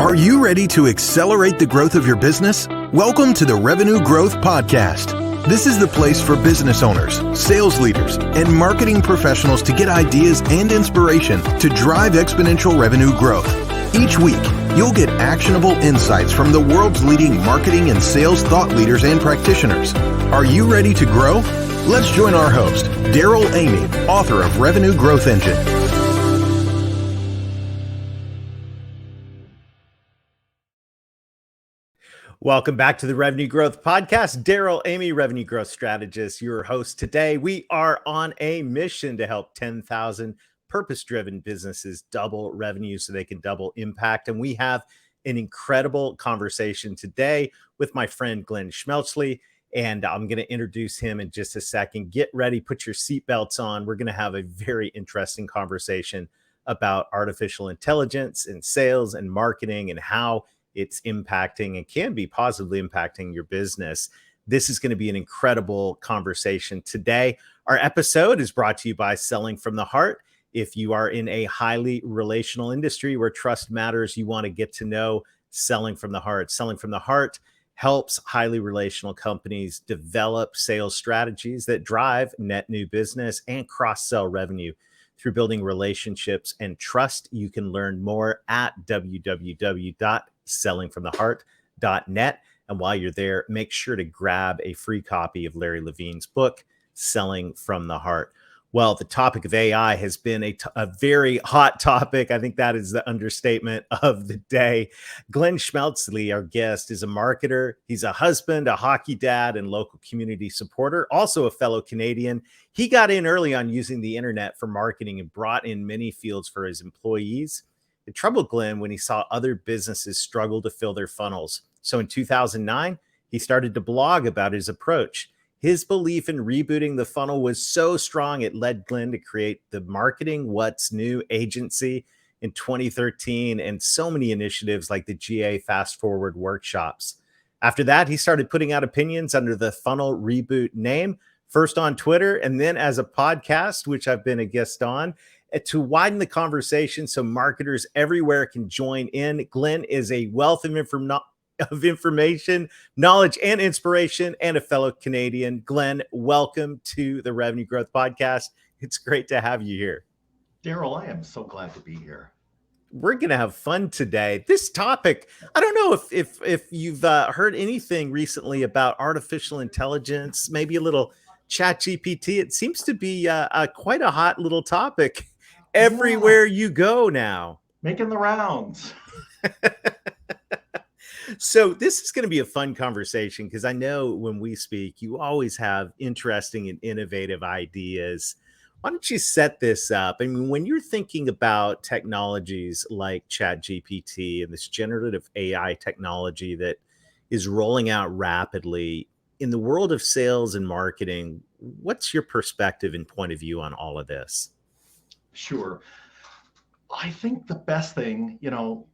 Are you ready to accelerate the growth of your business? Welcome to the Revenue Growth Podcast. This is the place for business owners, sales leaders, and marketing professionals to get ideas and inspiration to drive exponential revenue growth. Each week, you'll get actionable insights from the world's leading marketing and sales thought leaders and practitioners. Are you ready to grow? Let's join our host, Daryl Amy, author of Revenue Growth Engine. Welcome back to the Revenue Growth Podcast. Daryl Amy, Revenue Growth Strategist, your host today. We are on a mission to help 10,000 purpose-driven businesses double revenue so they can double impact. And we have an incredible conversation today with my friend Glenn Schmelzle. And I'm going to introduce him in just a second. Get ready, put your seatbelts on. We're going to have a very interesting conversation about artificial intelligence and sales and marketing and how it's impacting and can be positively impacting your business. This is going to be an incredible conversation today. Our episode is brought to you by Selling from the Heart. If you are in a highly relational industry where trust matters, you want to get to know Selling from the Heart. Selling from the Heart helps highly relational companies develop sales strategies that drive net new business and cross-sell revenue through building relationships and trust. You can learn more at www.sellingfromtheheart.net. And while you're there, make sure to grab a free copy of Larry Levine's book, Selling from the Heart. Well, the topic of AI has been a very hot topic. I think that is the understatement of the day. Glenn Schmelzle, our guest, is a marketer. He's a husband, a hockey dad, and local community supporter, also a fellow Canadian. He got in early on using the internet for marketing and brought in many fields for his employees. It troubled Glenn when he saw other businesses struggle to fill their funnels. So in 2009, he started to blog about his approach. His belief in rebooting the funnel was so strong, it led Glenn to create the Marketing What's New agency in 2013 and so many initiatives like the GA Fast Forward workshops. After that, he started putting out opinions under the Funnel Reboot name, first on Twitter and then as a podcast, which I've been a guest on, to widen the conversation so marketers everywhere can join in. Glenn is a wealth of information, knowledge, and inspiration, and a fellow Canadian. Glenn, welcome to the Revenue Growth Podcast. It's great to have you here. Daryl, I am so glad to be here. We're going to have fun today. This topic, I don't know if you've heard anything recently about artificial intelligence, maybe a little ChatGPT. It seems to be quite a hot little topic everywhere you go now. Making the rounds. So this is going to be a fun conversation because I know when we speak, you always have interesting and innovative ideas. Why don't you set this up? I mean, when you're thinking about technologies like ChatGPT and this generative AI technology that is rolling out rapidly in the world of sales and marketing, what's your perspective and point of view on all of this? Sure. I think the best thing,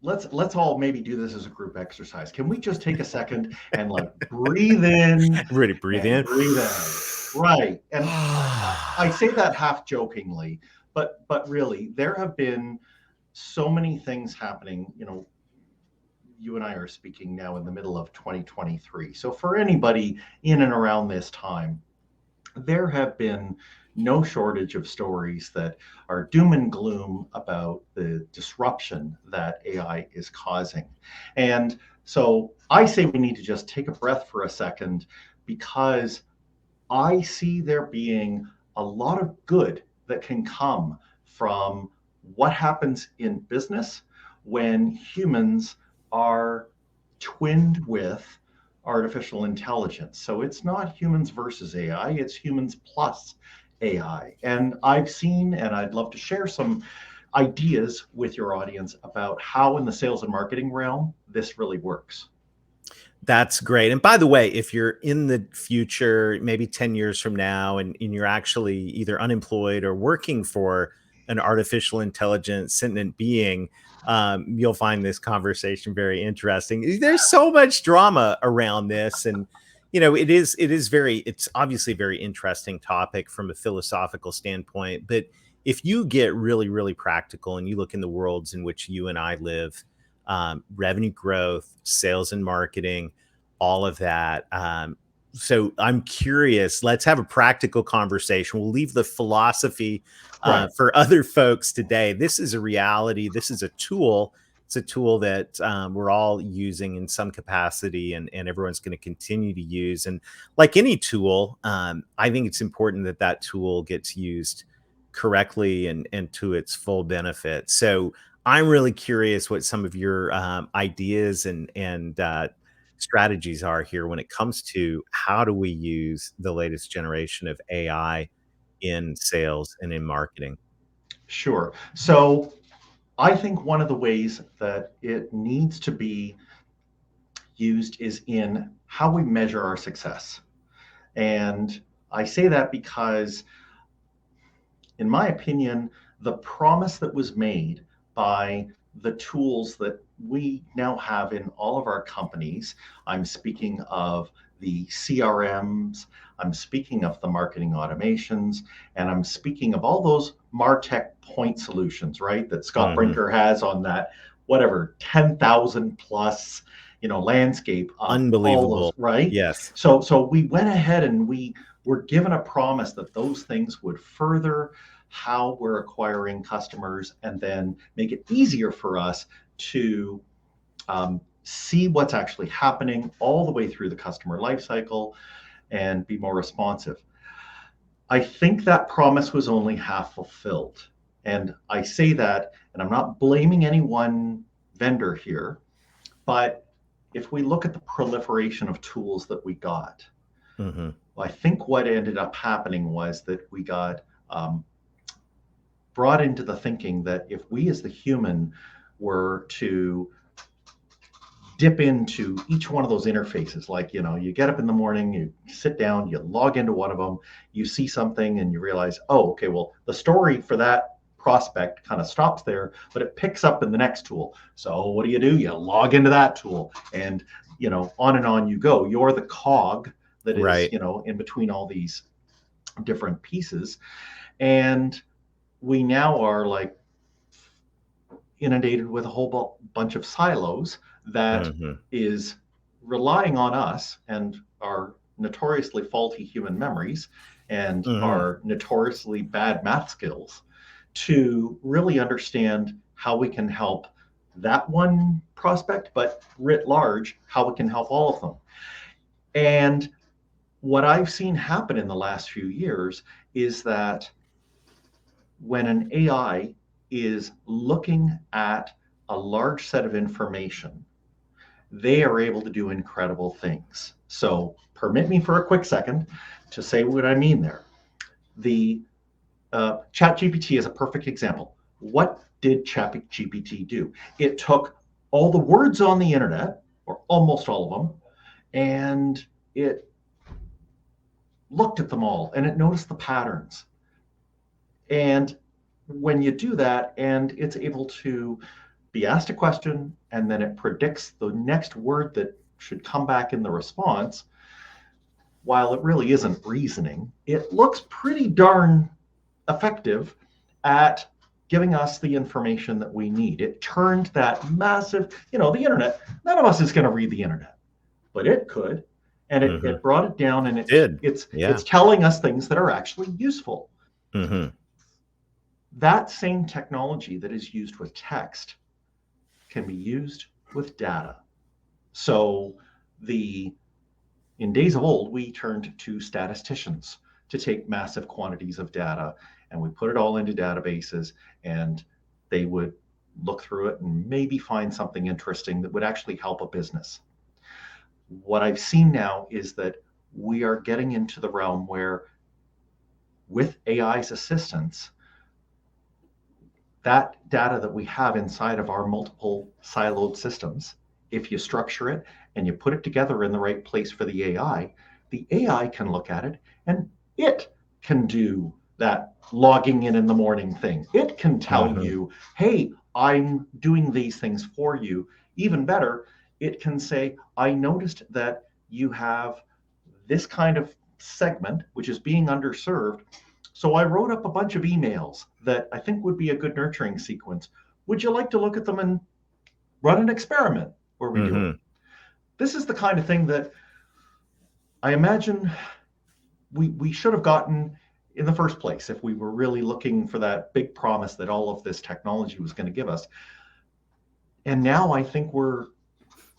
let's all maybe do this as a group exercise. Can we just take a second and breathe in? Really breathe in. Breathe out. Right. And I say that half jokingly, but really there have been so many things happening. You and I are speaking now in the middle of 2023. So for anybody in and around this time, there have been no shortage of stories that are doom and gloom about the disruption that AI is causing. And so I say we need to just take a breath for a second, because I see there being a lot of good that can come from what happens in business when humans are twinned with artificial intelligence. So it's not humans versus AI, it's humans plus AI. And I've seen, and I'd love to share some ideas with your audience about how in the sales and marketing realm, this really works. That's great. And by the way, if you're in the future, maybe 10 years from now, and you're actually either unemployed or working for an artificial intelligence sentient being, you'll find this conversation very interesting. There's so much drama around this, and it's obviously a very interesting topic from a philosophical standpoint. But if you get really, really practical and you look in the worlds in which you and I live, revenue growth, sales and marketing, all of that. So I'm curious, let's have a practical conversation. We'll leave the philosophy Right. for other folks today. This is a reality. This is a tool. It's a tool that we're all using in some capacity, and everyone's going to continue to use. And like any tool, I think it's important that that tool gets used correctly and to its full benefit. So I'm really curious what some of your ideas and strategies are here when it comes to how do we use the latest generation of AI in sales and in marketing. Sure. So I think one of the ways that it needs to be used is in how we measure our success. And I say that because, in my opinion, the promise that was made by the tools that we now have in all of our companies, I'm speaking of the CRMs, I'm speaking of the marketing automations, and I'm speaking of all those MarTech point solutions, right? That Scott Mhm. Brinker has on that, whatever, 10,000 plus, landscape of all those, Unbelievable. right? Yes. So we went ahead and we were given a promise that those things would further how we're acquiring customers and then make it easier for us to see what's actually happening all the way through the customer lifecycle and be more responsive. I think that promise was only half fulfilled. And I say that, and I'm not blaming any one vendor here, but if we look at the proliferation of tools that we got, Hmm. I think what ended up happening was that we got brought into the thinking that if we as the human were to dip into each one of those interfaces, like, you get up in the morning, you sit down, you log into one of them, you see something and you realize, oh, okay, well, the story for that prospect kind of stops there, but it picks up in the next tool. So what do? You log into that tool, and on and on you go. You're the cog that is, Right. in between all these different pieces. And we now are like inundated with a whole bunch of silos that Hmm. is relying on us and our notoriously faulty human memories and Hmm. our notoriously bad math skills to really understand how we can help that one prospect, but writ large, how we can help all of them. And what I've seen happen in the last few years is that when an AI is looking at a large set of information, they are able to do incredible things. So, permit me for a quick second to say what I mean there. The ChatGPT is a perfect example. What did ChatGPT do? It took all the words on the internet, or almost all of them, and it looked at them all and it noticed the patterns. And when you do that, and it's able to be asked a question and then it predicts the next word that should come back in the response, while it really isn't reasoning, it looks pretty darn effective at giving us the information that we need. It turned that massive, the internet, none of us is going to read the internet, but it could. And Hmm. it brought it down, and Did. it's Yeah. telling us things that are actually useful. Hmm. That same technology that is used with text can be used with data. So in days of old, we turned to statisticians to take massive quantities of data, and we put it all into databases, and they would look through it and maybe find something interesting that would actually help a business. What I've seen now is that we are getting into the realm where, with AI's assistance, that data that we have inside of our multiple siloed systems, if you structure it and you put it together in the right place for the AI can look at it and it can do that logging in the morning thing. It can tell Hmm. you, hey, I'm doing these things for you. Even better, it can say, I noticed that you have this kind of segment, which is being underserved. So I wrote up a bunch of emails that I think would be a good nurturing sequence. Would you like to look at them and run an experiment where we do it. Mm-hmm. This is the kind of thing that I imagine we should have gotten in the first place if we were really looking for that big promise that all of this technology was going to give us. And now I think we're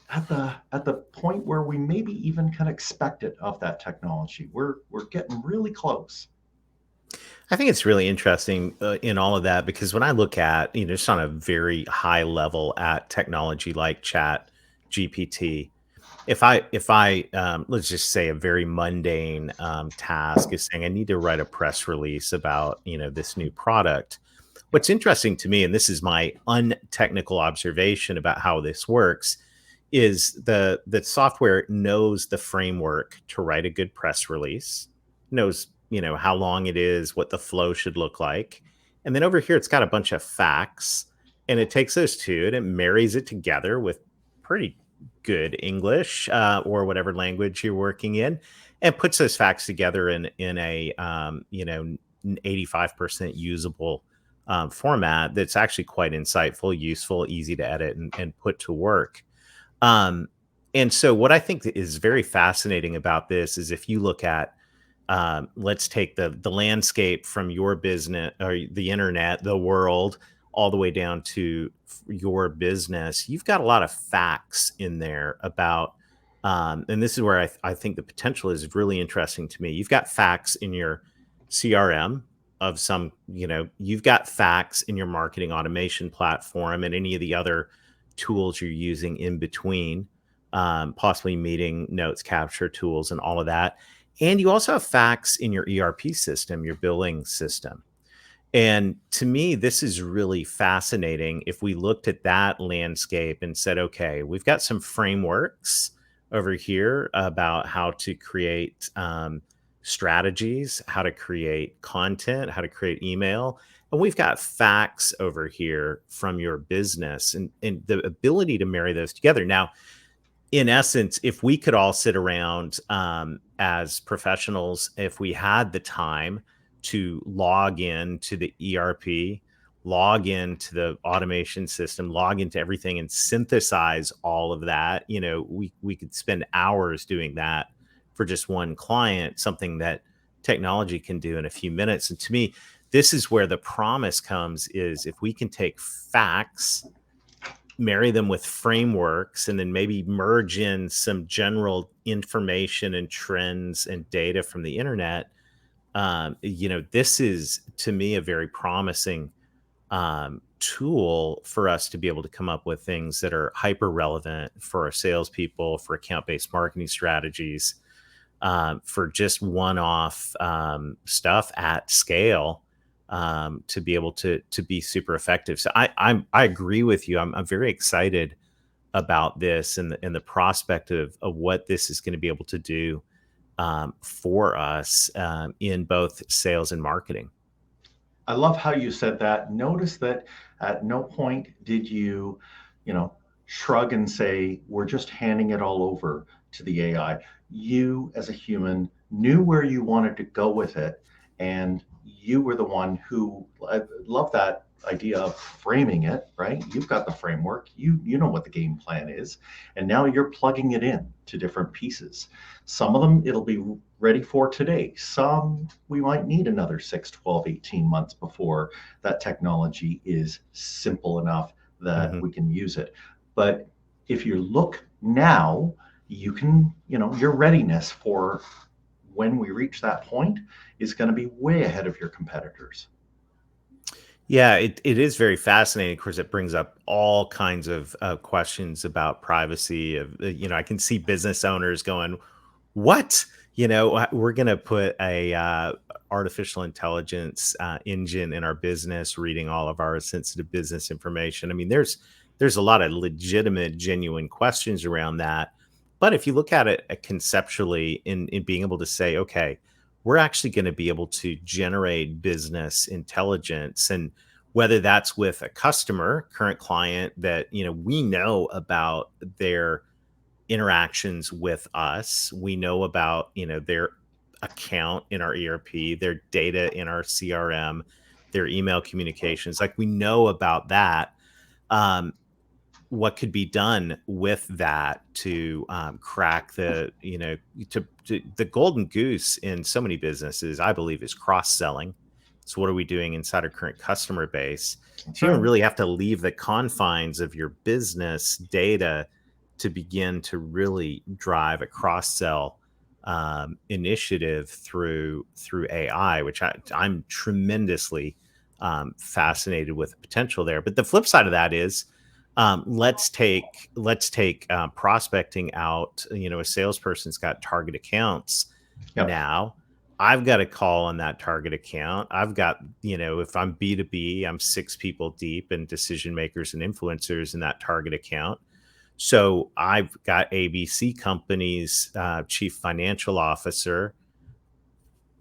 at the point where we maybe even can expect it of that technology. We're getting really close. I think it's really interesting in all of that because when I look at, just on a very high level at technology like Chat GPT, if I let's just say a very mundane task is saying I need to write a press release about this new product. What's interesting to me, and this is my untechnical observation about how this works, is the software knows the framework to write a good press release, knows how long it is, what the flow should look like, and then over here it's got a bunch of facts, and it takes those two and it marries it together with pretty good English or whatever language you're working in, and puts those facts together in a 85% usable format that's actually quite insightful, useful, easy to edit and put to work. Um, and so, what I think that is very fascinating about this is if you look at, let's take the landscape from your business or the internet, the world, all the way down to your business. You've got a lot of facts in there about, and this is where I think the potential is really interesting to me. You've got facts in your CRM of some, you've got facts in your marketing automation platform and any of the other tools you're using in between, possibly meeting notes, capture tools, and all of that. And you also have facts in your ERP system, your billing system. And to me, this is really fascinating. If we looked at that landscape and said, okay, we've got some frameworks over here about how to create strategies, how to create content, how to create email. And we've got facts over here from your business and the ability to marry those together. Now, in essence, if we could all sit around as professionals, if we had the time to log in to the ERP, log into the automation system, log into everything and synthesize all of that, we could spend hours doing that for just one client, something that technology can do in a few minutes. And to me, this is where the promise comes is if we can take facts, marry them with frameworks, and then maybe merge in some general information and trends and data from the internet. This is to me a very promising tool for us to be able to come up with things that are hyper relevant for our salespeople, for account-based marketing strategies, for just one-off stuff at scale, to be able to be super effective. So I agree with you. I'm very excited about this and the prospect of what this is going to be able to do for us in both sales and marketing. I love how you said that. Notice that at no point did you shrug and say, we're just handing it all over to the AI. You, as a human, knew where you wanted to go with it. And you were the one who, I love that idea of framing it, right? You've got the framework, you know what the game plan is, and now you're plugging it in to different pieces. Some of them it'll be ready for today. Some we might need another 6, 12, 18 months before that technology is simple enough that we can use it. But if you look now, you can, your readiness for when we reach that point is going to be way ahead of your competitors. Yeah, it is very fascinating. Of course, it brings up all kinds of questions about privacy. I can see business owners going, "What? We're going to put a artificial intelligence engine in our business, reading all of our sensitive business information." I mean, there's a lot of legitimate, genuine questions around that. But if you look at it conceptually, in being able to say, okay, we're actually going to be able to generate business intelligence, and whether that's with a customer, current client that we know about their interactions with us, we know about their account in our ERP, their data in our CRM, their email communications, like we know about that. um, what could be done with that to crack the, the golden goose in so many businesses, I believe, is cross-selling. So what are we doing inside our current customer base? That's So you don't right. really have to leave the confines of your business data to begin to really drive a cross-sell initiative through AI, which I'm tremendously fascinated with the potential there. But the flip side of that is, let's take prospecting out. A salesperson's got target accounts. Yep. Now I've got a call on that target account. I've got, if I'm B2B, I'm 6 people deep and decision makers and influencers in that target account. So I've got ABC company's chief financial officer.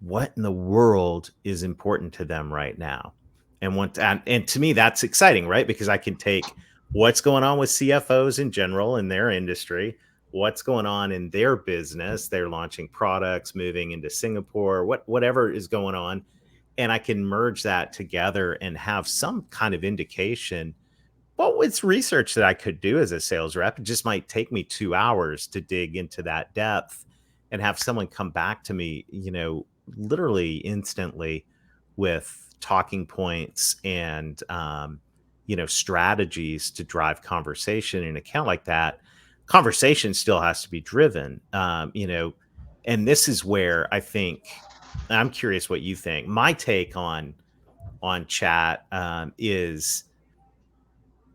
What in the world is important to them right now? And to me, that's exciting, right? Because I can take what's going on with CFOs in general in their industry, what's going on in their business. They're launching products, moving into Singapore, whatever is going on. And I can merge that together and have some kind of indication. Well, it's research that I could do as a sales rep. It just might take me 2 hours to dig into that depth and have someone come back to me, literally instantly with talking points and, strategies to drive conversation in an account like that. Conversation still has to be driven, and this is where I think, I'm curious what you think. My take on chat is,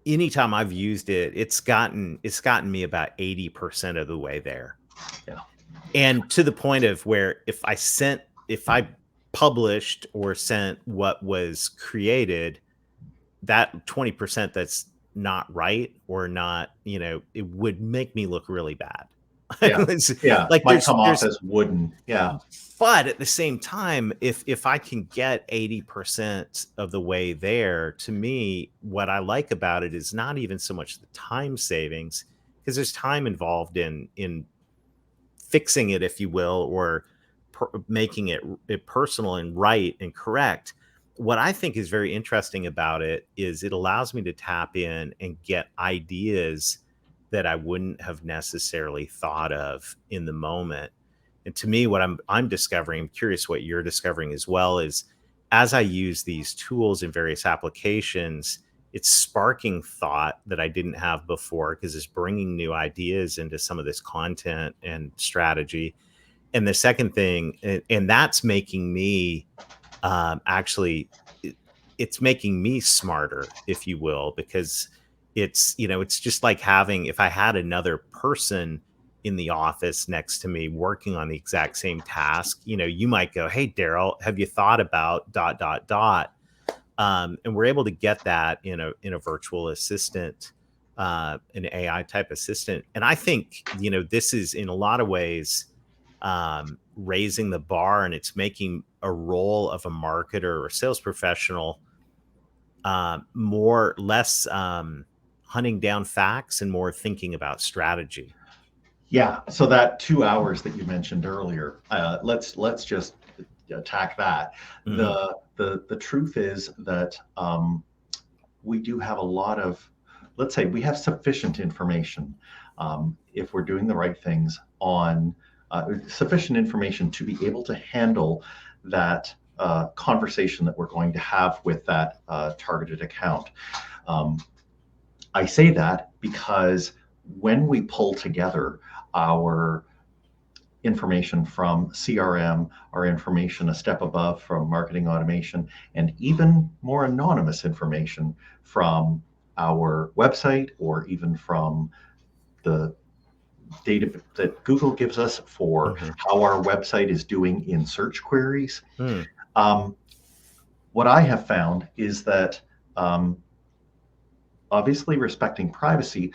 anytime I've used it, it's gotten me about 80% of the way there. Yeah. And to the point of where if I published or sent what was created, that 20% that's not right or not, it would make me look really bad. Yeah. It's Yeah. like Might come off there's as wooden. Yeah. but at the same time, if I can get 80% of the way there, to me, what I like about it is not even so much the time savings, because there's time involved in fixing it, if you will, or making it personal and right and correct. What I think is very interesting about it is it allows me to tap in and get ideas that I wouldn't have necessarily thought of in the moment. And to me, what I'm discovering, I'm curious what you're discovering as well, is as I use these tools in various applications, it's sparking thought that I didn't have before because it's bringing new ideas into some of this content and strategy. And the second thing, and that's making me actually, it's making me smarter, if you will, because it's just like having, if I had another person in the office next to me working on the exact same task, you might go, "Hey, Daryl, have you thought about dot dot dot?" And we're able to get that in a virtual assistant, an AI type assistant. And I think this is in a lot of ways raising the bar, and it's making a role of a marketer or sales professional less hunting down facts and more thinking about strategy. Yeah. So that 2 hours that you mentioned earlier, let's just attack that. Mhm. The truth is that we do have a lot of, let's say, we have sufficient information if we're doing the right things on sufficient information to be able to handle that conversation that we're going to have with that targeted account. I say that because when we pull together our information from CRM, our information a step above from marketing automation, and even more anonymous information from our website or even from the data that Google gives us for Mhm. how our website is doing in search queries. Mm. Um, what I have found is that obviously respecting privacy,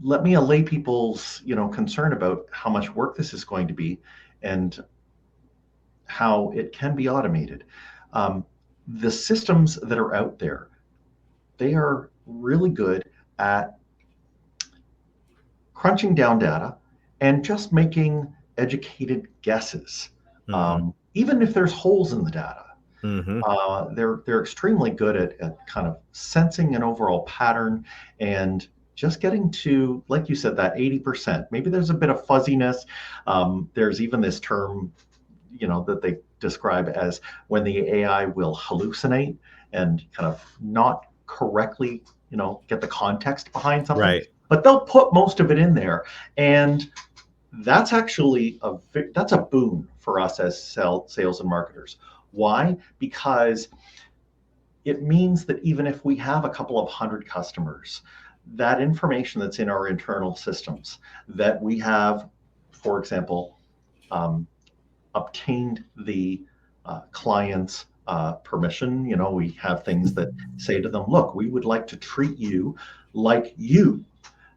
let me allay people's concern about how much work this is going to be and how it can be automated. The systems that are out there, they are really good at crunching down data and just making educated guesses, Mhm. even if there's holes in the data. Mm-hmm. They're extremely good at kind of sensing an overall pattern and just getting to, like you said, that 80%. Maybe there's a bit of fuzziness. There's even this term, that they describe as when the AI will hallucinate and kind of not correctly, get the context behind something. Right. But they'll put most of it in there, and that's actually that's a boon for us as sales and marketers. Why? Because it means that even if we have a couple of hundred customers, that information that's in our internal systems that we have, for example, obtained the client's permission. We have things that say to them, look, we would like to treat you like you.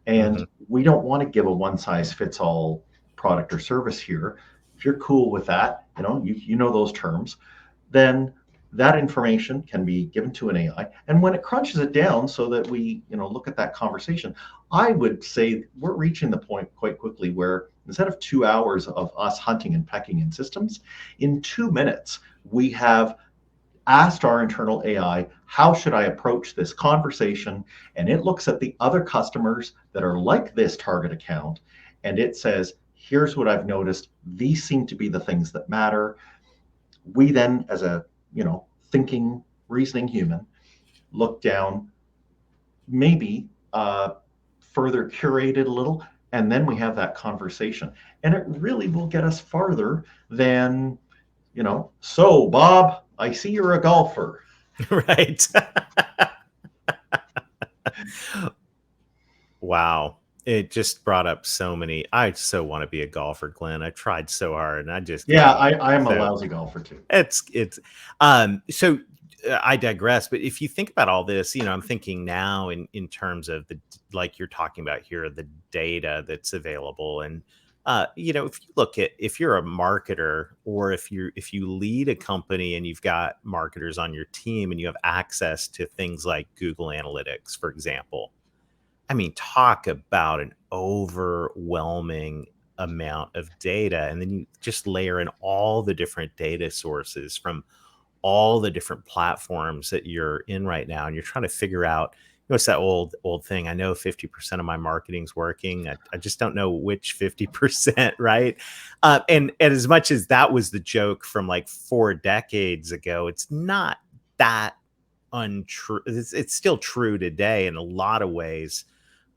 And Mm-hmm. we don't want to give a one size fits all product or service here. If you're cool with that, you know those terms, then that information can be given to an AI. And when it crunches it down so that we, look at that conversation, I would say we're reaching the point quite quickly where instead of 2 hours of us hunting and pecking in systems, in 2 minutes, we have asked our internal AI, how should I approach this conversation? And it looks at the other customers that are like this target account, and it says, here's what I've noticed. These seem to be the things that matter. We then, as a thinking, reasoning human, look down, maybe further curated a little, and then we have that conversation. And it really will get us farther than, so Bob, I see you're a golfer. Right. Wow. It just brought up so many. I so want to be a golfer, Glenn. I tried so hard and I just Yeah, can't. I am a So lousy golfer too. so I digress, but if you think about all this, I'm thinking now in terms of like you're talking about here, the data that's available. And if you're a marketer, or if you lead a company and you've got marketers on your team and you have access to things like Google Analytics, for example. I mean, talk about an overwhelming amount of data. And then you just layer in all the different data sources from all the different platforms that you're in right now. And you're trying to figure out, it's that old thing. I know 50% of my marketing's working. I just don't know which 50%, right? And as much as that was the joke from like 4 decades ago, it's not that untrue. It's still true today in a lot of ways.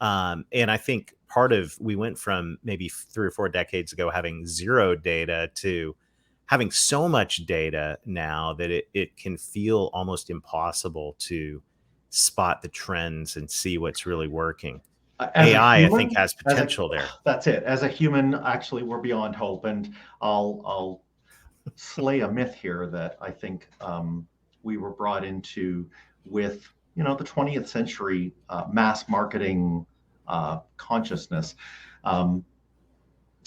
And I think we went from maybe 3 or 4 decades ago having zero data to having so much data now that it can feel almost impossible to spot the trends and see what's really working. As a AI, I human, think, has potential there. That's it. As a human, actually, we're beyond hope. And I'll slay a myth here that I think we were brought into with, the 20th century mass marketing consciousness.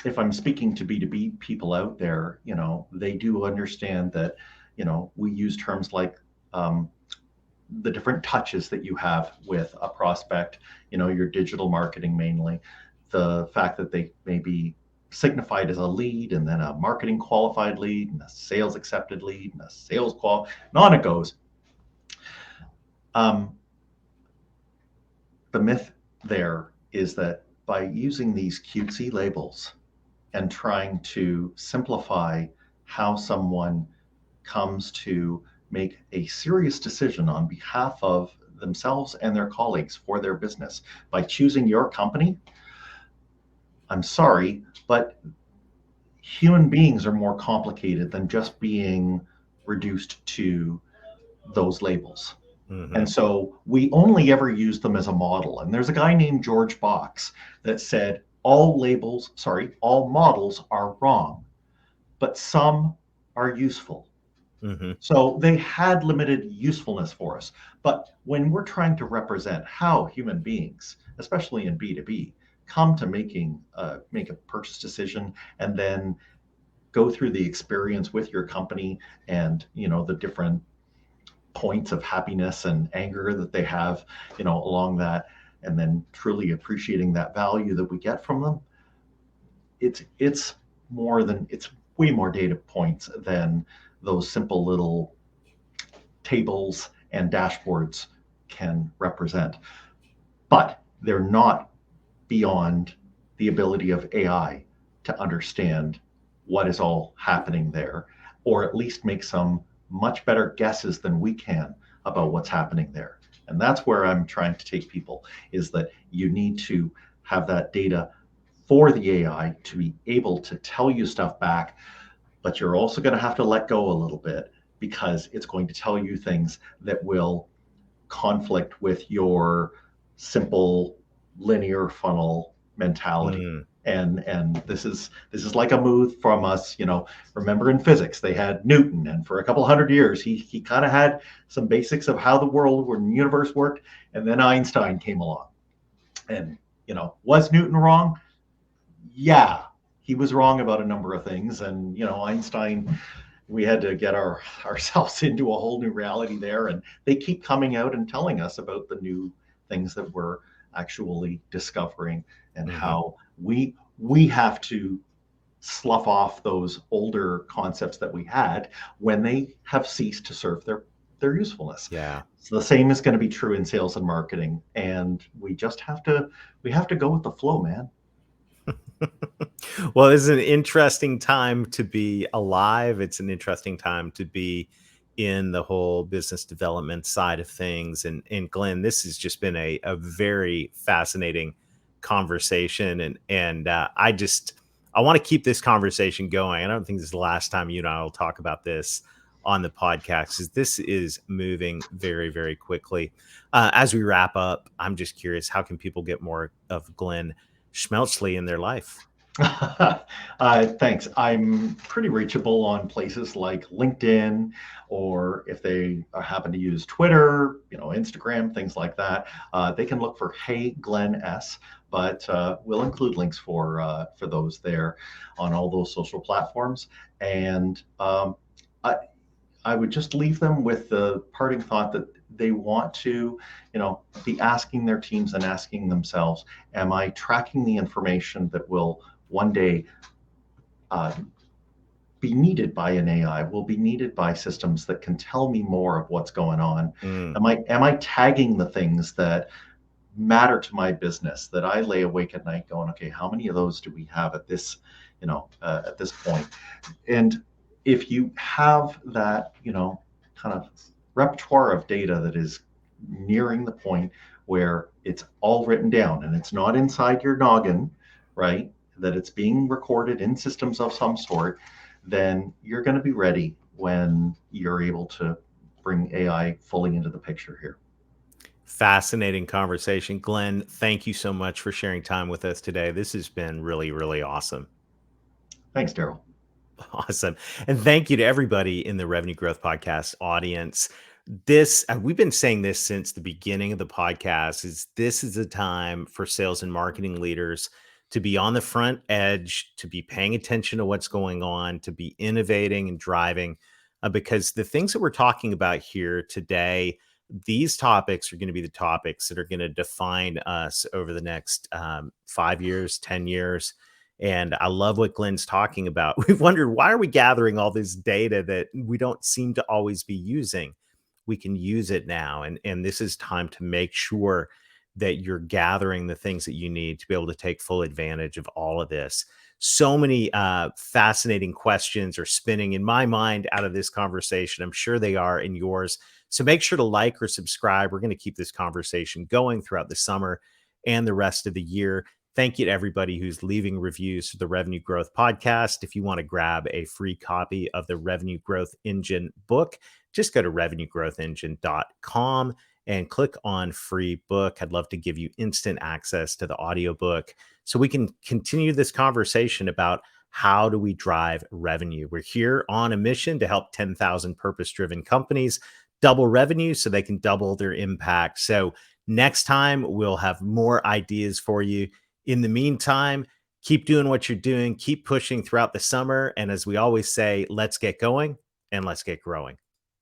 If I'm speaking to B2B people out there, they do understand that, we use terms like the different touches that you have with a prospect, your digital marketing mainly, the fact that they may be signified as a lead and then a marketing qualified lead and a sales accepted lead and a sales and on it goes. The myth there is that by using these cutesy labels and trying to simplify how someone comes to make a serious decision on behalf of themselves and their colleagues for their business by choosing your company, I'm sorry, but human beings are more complicated than just being reduced to those labels. Mm-hmm. And so we only ever use them as a model. And there's a guy named George Box that said all models are wrong, but some are useful. Mm-hmm. So they had limited usefulness for us. But when we're trying to represent how human beings, especially in B2B, come to make a purchase decision and then go through the experience with your company and, the different points of happiness and anger that they have, along that, and then truly appreciating that value that we get from them, it's way more data points than those simple little tables and dashboards can represent. But they're not beyond the ability of AI to understand what is all happening there, or at least make some much better guesses than we can about what's happening there. And that's where I'm trying to take people, is that you need to have that data for the AI to be able to tell you stuff back, but you're also going to have to let go a little bit, because it's going to tell you things that will conflict with your simple linear funnel mentality. And this is like a move from us. Remember in physics they had Newton, and for a couple hundred years he kind of had some basics of how the world or the universe worked, and then Einstein came along. And was Newton wrong? Yeah, he was wrong about a number of things. And Einstein, we had to get ourselves into a whole new reality there. And they keep coming out and telling us about the new things that we're actually discovering, and how we have to slough off those older concepts that we had when they have ceased to serve their usefulness. Yeah. So the same is going to be true in sales and marketing, and we have to go with the flow, man. Well, it's an interesting time to be alive. It's an interesting time to be in the whole business development side of things. And Glenn, this has just been a very fascinating conversation. And I want to keep this conversation going. I don't think this is the last time you and I will talk about this on the podcast, because this is moving very, very quickly. As we wrap up, I'm just curious, how can people get more of Glenn Schmelzle in their life? Thanks. I'm pretty reachable on places like LinkedIn, or if they happen to use Twitter, Instagram, things like that. They can look for Hey Glenn S. But we'll include links for those there on all those social platforms. And I would just leave them with the parting thought that they want to, be asking their teams and asking themselves, am I tracking the information that will one day be needed by an AI, will be needed by systems that can tell me more of what's going on? Am I tagging the things that matter to my business, that I lay awake at night going, okay, how many of those do we have at this point? And if you have that, kind of repertoire of data that is nearing the point where it's all written down and it's not inside your noggin, right? That it's being recorded in systems of some sort, then you're going to be ready when you're able to bring AI fully into the picture here. Fascinating conversation. Glenn, thank you so much for sharing time with us today. This has been really, really awesome. Thanks, Daryl. Awesome. And thank you to everybody in the Revenue Growth Podcast audience. We've been saying this since the beginning of the podcast, this is a time for sales and marketing leaders to be on the front edge, to be paying attention to what's going on, to be innovating and driving, because the things that we're talking about here today, these topics are going to be the topics that are going to define us over the next 5 years, 10 years. And I love what Glenn's talking about. We've wondered, why are we gathering all this data that we don't seem to always be using? We can use it now. And this is time to make sure that you're gathering the things that you need to be able to take full advantage of all of this. So many fascinating questions are spinning in my mind out of this conversation. I'm sure they are in yours. So make sure to like or subscribe. We're going to keep this conversation going throughout the summer and the rest of the year. Thank you to everybody who's leaving reviews for the Revenue Growth Podcast. If you want to grab a free copy of the Revenue Growth Engine book, just go to revenuegrowthengine.com and click on free book. I'd love to give you instant access to the audiobook so we can continue this conversation about how do we drive revenue. We're here on a mission to help 10,000 purpose-driven companies double revenue so they can double their impact. So next time we'll have more ideas for you. In the meantime, keep doing what you're doing, keep pushing throughout the summer. And as we always say, let's get going and let's get growing.